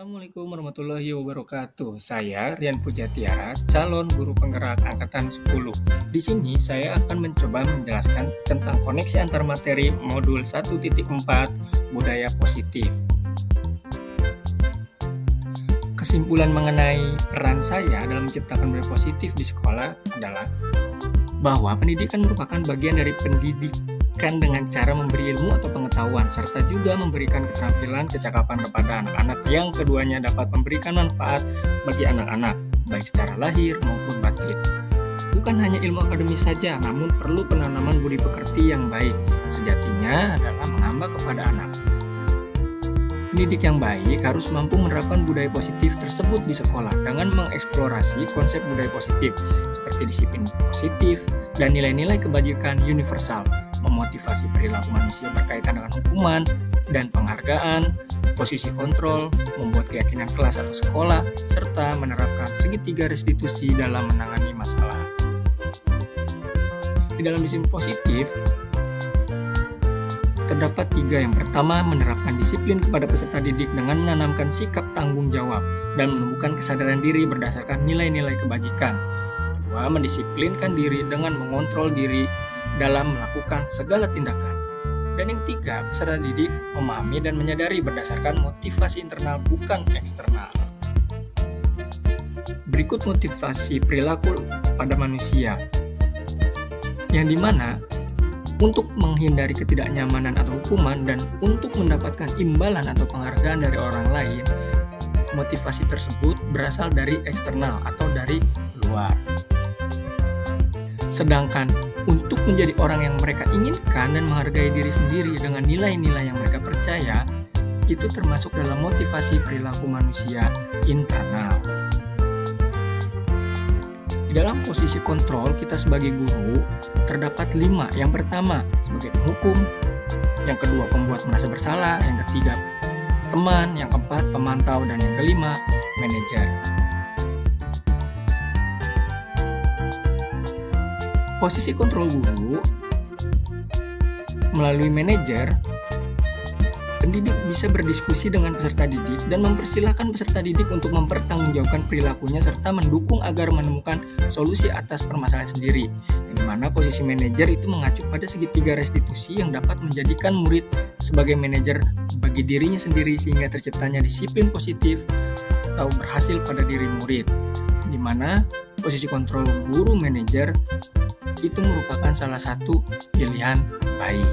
Assalamualaikum warahmatullahi wabarakatuh. Saya Rian Pujatiara, calon guru penggerak angkatan 10. Di sini saya akan mencoba menjelaskan tentang koneksi antar materi modul 1.4 budaya positif. Kesimpulan mengenai peran saya dalam menciptakan budaya positif di sekolah adalah bahwa pendidikan merupakan bagian dari pendidikan dengan cara memberi ilmu atau pengetahuan, serta juga memberikan keterampilan kecakapan kepada anak-anak yang keduanya dapat memberikan manfaat bagi anak-anak, baik secara lahir maupun batin. Bukan hanya ilmu akademis saja, namun perlu penanaman budi pekerti yang baik. Sejatinya adalah mengambah kepada anak. Pendidik yang baik harus mampu menerapkan budaya positif tersebut di sekolah dengan mengeksplorasi konsep budaya positif seperti disiplin positif dan nilai-nilai kebajikan universal, memotivasi perilaku manusia berkaitan dengan hukuman dan penghargaan, posisi kontrol, membuat keyakinan kelas atau sekolah, serta menerapkan segitiga restitusi dalam menangani masalah. Di dalam disiplin positif, terdapat 3. Yang pertama, menerapkan disiplin kepada peserta didik dengan menanamkan sikap tanggung jawab dan menumbuhkan kesadaran diri berdasarkan nilai-nilai kebajikan. Kedua, mendisiplinkan diri dengan mengontrol diri dalam melakukan segala tindakan. Dan yang 3, peserta didik memahami dan menyadari berdasarkan motivasi internal bukan eksternal. Berikut motivasi perilaku pada manusia, yang dimana untuk menghindari ketidaknyamanan atau hukuman dan untuk mendapatkan imbalan atau penghargaan dari orang lain, motivasi tersebut berasal dari eksternal atau dari luar. Sedangkan untuk menjadi orang yang mereka inginkan dan menghargai diri sendiri dengan nilai-nilai yang mereka percaya, itu termasuk dalam motivasi perilaku manusia internal. Di dalam posisi kontrol kita sebagai guru terdapat 5. Yang pertama sebagai penghukum, yang kedua pembuat merasa bersalah, yang ketiga teman, yang keempat pemantau, dan yang kelima manajer. Posisi kontrol guru melalui manajer, pendidik bisa berdiskusi dengan peserta didik dan mempersilahkan peserta didik untuk mempertanggungjawabkan perilakunya serta mendukung agar menemukan solusi atas permasalahan sendiri. Di mana posisi manajer itu mengacu pada segitiga restitusi yang dapat menjadikan murid sebagai manajer bagi dirinya sendiri sehingga terciptanya disiplin positif atau berhasil pada diri murid. Di mana posisi kontrol guru manajer itu merupakan salah satu pilihan baik.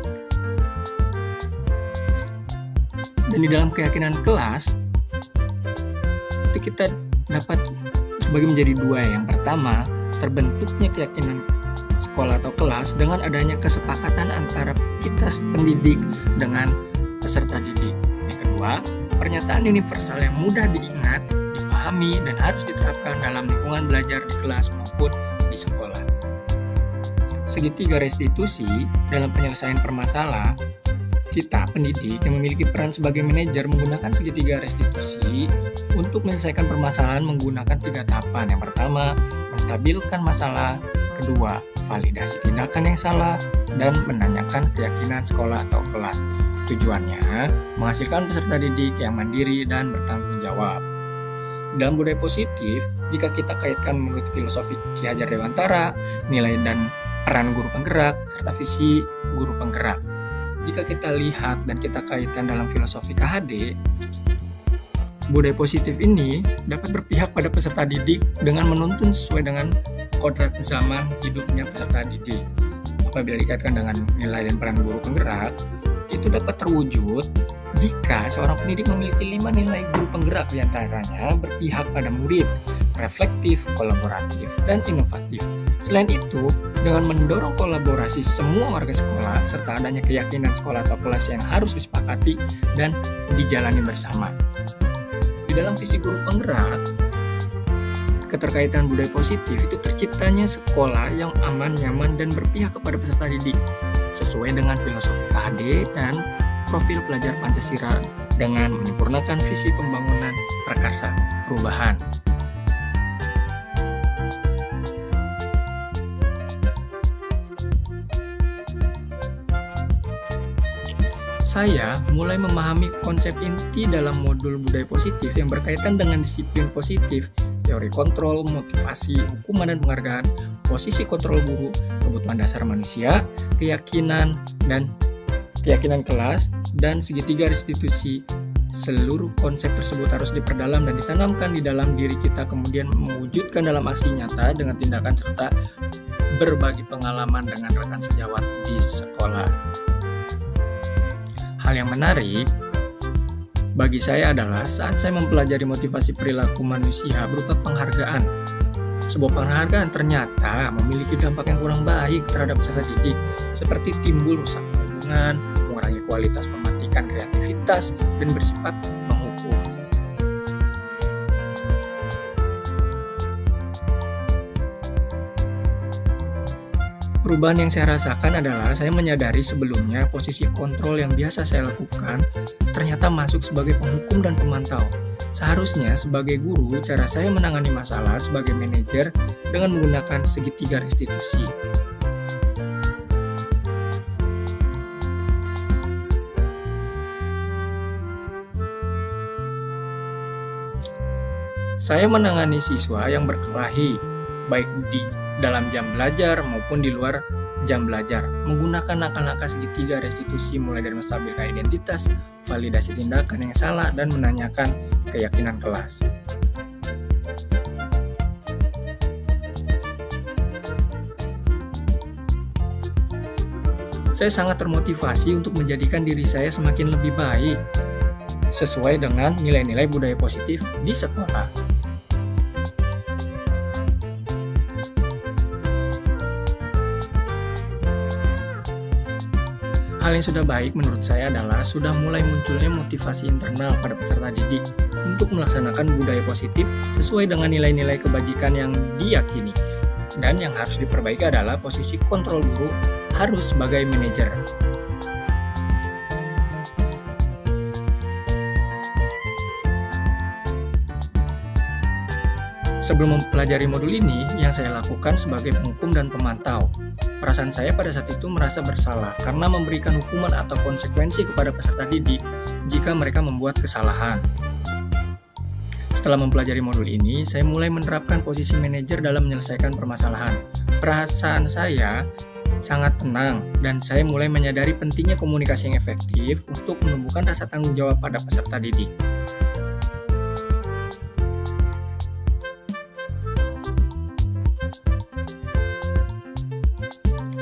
Dan di dalam keyakinan kelas itu kita dapat bagi menjadi 2. Yang pertama, terbentuknya keyakinan sekolah atau kelas dengan adanya kesepakatan antara kita pendidik dengan peserta didik. Yang kedua, pernyataan universal yang mudah diingat, dipahami, dan harus diterapkan dalam lingkungan belajar di kelas maupun di sekolah. Segitiga restitusi dalam penyelesaian permasalahan, kita pendidik yang memiliki peran sebagai manajer menggunakan segitiga restitusi untuk menyelesaikan permasalahan menggunakan 3 tahapan. Yang pertama, menstabilkan masalah. Kedua, validasi tindakan yang salah, dan menanyakan keyakinan sekolah atau kelas. Tujuannya menghasilkan peserta didik yang mandiri dan bertanggung jawab. Dalam budaya positif, jika kita kaitkan menurut filosofi Ki Hajar Dewantara, nilai dan peran guru penggerak serta visi guru penggerak. Jika kita lihat dan kita kaitkan dalam filosofi KHD, budaya positif ini dapat berpihak pada peserta didik dengan menuntun sesuai dengan kodrat zaman hidupnya peserta didik. Apabila dikaitkan dengan nilai dan peran guru penggerak, itu dapat terwujud jika seorang pendidik memiliki 5 nilai guru penggerak, diantaranya berpihak pada murid, reflektif, kolaboratif, dan inovatif. Selain itu, dengan mendorong kolaborasi semua warga sekolah serta adanya keyakinan sekolah atau kelas yang harus disepakati dan dijalani bersama. Di dalam visi guru penggerak, keterkaitan budaya positif itu terciptanya sekolah yang aman, nyaman, dan berpihak kepada peserta didik sesuai dengan filosofi KHD dan profil pelajar Pancasila dengan menyempurnakan visi pembangunan prakarsa perubahan. saya mulai memahami konsep inti dalam modul budaya positif yang berkaitan dengan disiplin positif, teori kontrol, motivasi, hukuman dan penghargaan, posisi kontrol guru, kebutuhan dasar manusia, keyakinan kelas, dan segitiga restitusi. Seluruh konsep tersebut harus diperdalam dan ditanamkan di dalam diri kita, kemudian mewujudkan dalam aksi nyata dengan tindakan serta berbagi pengalaman dengan rekan sejawat di sekolah. Hal yang menarik bagi saya adalah saat saya mempelajari motivasi perilaku manusia berupa penghargaan. Sebuah penghargaan ternyata memiliki dampak yang kurang baik terhadap peserta didik, seperti timbul rusak hubungan, mengurangi kualitas, mematikan kreativitas, dan bersifat menghukum. Perubahan yang saya rasakan adalah saya menyadari sebelumnya posisi kontrol yang biasa saya lakukan ternyata masuk sebagai penghukum dan pemantau. Seharusnya sebagai guru, cara saya menangani masalah sebagai manajer dengan menggunakan segitiga restitusi. Saya menangani siswa yang berkelahi, baik di dalam jam belajar maupun di luar jam belajar, menggunakan langkah-langkah segitiga restitusi mulai dari menstabilkan identitas, validasi tindakan yang salah, dan menanyakan keyakinan kelas. Saya sangat termotivasi untuk menjadikan diri saya semakin lebih baik, sesuai dengan nilai-nilai budaya positif di sekolah. Hal yang sudah baik menurut saya adalah sudah mulai munculnya motivasi internal pada peserta didik untuk melaksanakan budaya positif sesuai dengan nilai-nilai kebajikan yang diyakini. Dan yang harus diperbaiki adalah posisi kontrol guru harus sebagai manajer. Sebelum mempelajari modul ini, yang saya lakukan sebagai penghukum dan pemantau. Perasaan saya pada saat itu merasa bersalah karena memberikan hukuman atau konsekuensi kepada peserta didik jika mereka membuat kesalahan. Setelah mempelajari modul ini, saya mulai menerapkan posisi manajer dalam menyelesaikan permasalahan. Perasaan saya sangat tenang dan saya mulai menyadari pentingnya komunikasi yang efektif untuk menumbuhkan rasa tanggung jawab pada peserta didik.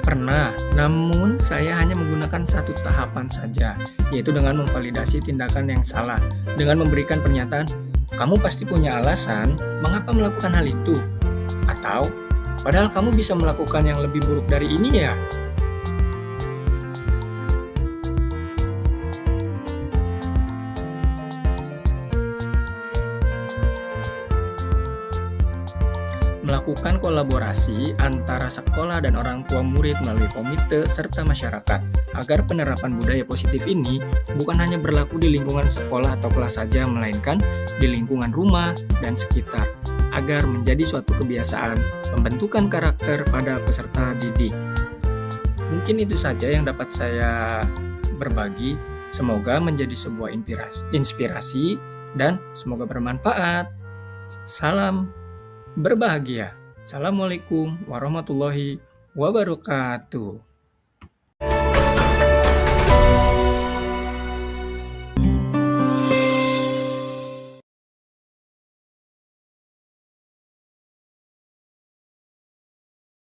Pernah, namun saya hanya menggunakan satu tahapan saja, yaitu dengan memvalidasi tindakan yang salah, dengan memberikan pernyataan, kamu pasti punya alasan mengapa melakukan hal itu, atau padahal kamu bisa melakukan yang lebih buruk dari ini ya. Melakukan kolaborasi antara sekolah dan orang tua murid melalui komite serta masyarakat agar penerapan budaya positif ini bukan hanya berlaku di lingkungan sekolah atau kelas saja, melainkan di lingkungan rumah dan sekitar agar menjadi suatu kebiasaan pembentukan karakter pada peserta didik. Mungkin itu saja yang dapat saya berbagi. Semoga menjadi sebuah inspirasi dan semoga bermanfaat. Salam berbahagia. Assalamualaikum warahmatullahi wabarakatuh.